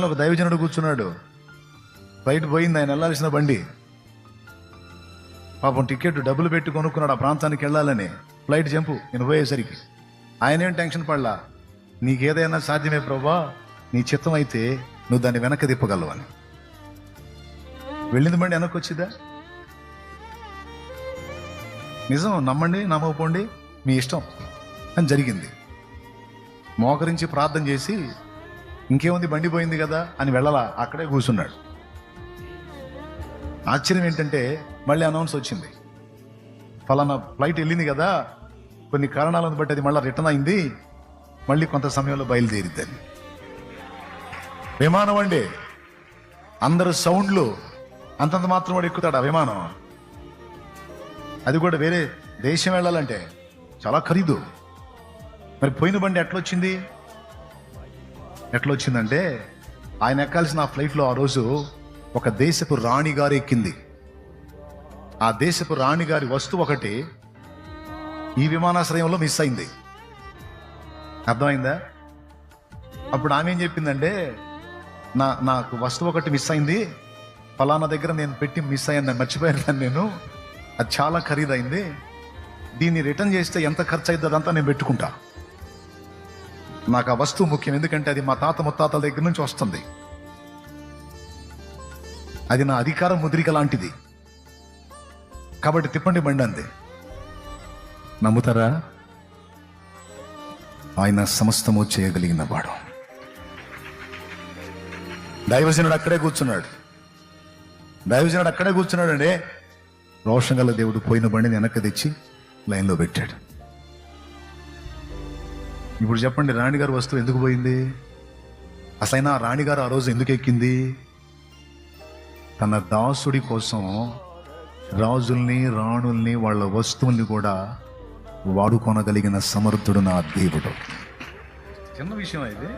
ఒక దైవజనుడు కూర్చున్నాడు. ఫ్లైట్ పోయింది, ఆయన వెళ్ళాల్సిన బండి. పాపం టికెట్ డబ్బులు పెట్టి కొనుక్కున్నాడు ఆ ప్రాంతానికి వెళ్ళాలని. ఫ్లైట్ జంపు నేను పోయేసరికి ఆయన ఏం టెన్షన్ పడలా. నీకేదైనా సాధ్యమే ప్రభా, నీ చిత్తం అయితే నువ్వు దాన్ని వెనక్కి తిప్పగలవు అని. వెళ్ళింది బండి వెనక్కి వచ్చిందా? నిజం, నమ్మండి నమ్మకపోండి మీ ఇష్టం అని జరిగింది. మోకరించి ప్రార్థన చేసి ఇంకేముంది బండి పోయింది కదా అని వెళ్ళలా, అక్కడే కూర్చున్నాడు. ఆశ్చర్యం ఏంటంటే మళ్ళీ అనౌన్స్ వచ్చింది, ఫలానా ఫ్లైట్ వెళ్ళింది కదా, కొన్ని కారణాలను బట్టి అది మళ్ళీ రిటర్న్ అయింది, మళ్ళీ కొంత సమయంలో బయలుదేరిద్దని. విమానం అండి, అందరు సౌండ్లు, అంతంత మాత్రం వాడు ఎక్కుతాడు ఆ విమానం. అది కూడా వేరే దేశం వెళ్ళాలంటే చాలా ఖరీదు. మరి పోయిన బండి ఎట్లొచ్చిందంటే ఆయన ఎక్కాల్సిన ఆ ఫ్లైట్లో ఆ రోజు ఒక దేశపు రాణి గారు ఎక్కింది. ఆ దేశపు రాణి గారి వస్తువు ఒకటి ఈ విమానాశ్రయంలో మిస్ అయింది. అర్థమైందా? అప్పుడు ఆమె ఏం చెప్పిందంటే, నాకు వస్తువు ఒకటి మిస్ అయింది, ఫలానా దగ్గర నేను పెట్టి మిస్ అయ్యాను, మర్చిపోయాను నేను, అది చాలా ఖరీదైంది, దీన్ని రిటర్న్ చేస్తే ఎంత ఖర్చు అవుతుంది అదంతా నేను పెట్టుకుంటా, నాకు ఆ వస్తువు ముఖ్యం, ఎందుకంటే అది మా తాత ముత్తాతల దగ్గర నుంచి వస్తుంది, అది నా అధికార ముద్రిక లాంటిది, కాబట్టి తిప్పండి బండి అంది. నమ్ముతారా? ఆయన సమస్తము చేయగలిగిన వాడు. దైవజనుడు అక్కడే కూర్చున్నాడు అండి. రోషం గల దేవుడు పోయిన బండిని వెనక్కి తెచ్చి లైన్లో పెట్టాడు. ఇప్పుడు చెప్పండి, రాణిగారు వస్తువు ఎందుకు పోయింది? అసలైనా ఆ రాణిగారు ఆ రోజు ఎందుకు ఎక్కింది? తన దాసుడి కోసం రాజుల్ని, రాణుల్ని, వాళ్ళ వస్తువుల్ని కూడా వాడుకొనగలిగిన సమర్థుడు నా దేవుడు. చిన్న విషయం ఇది.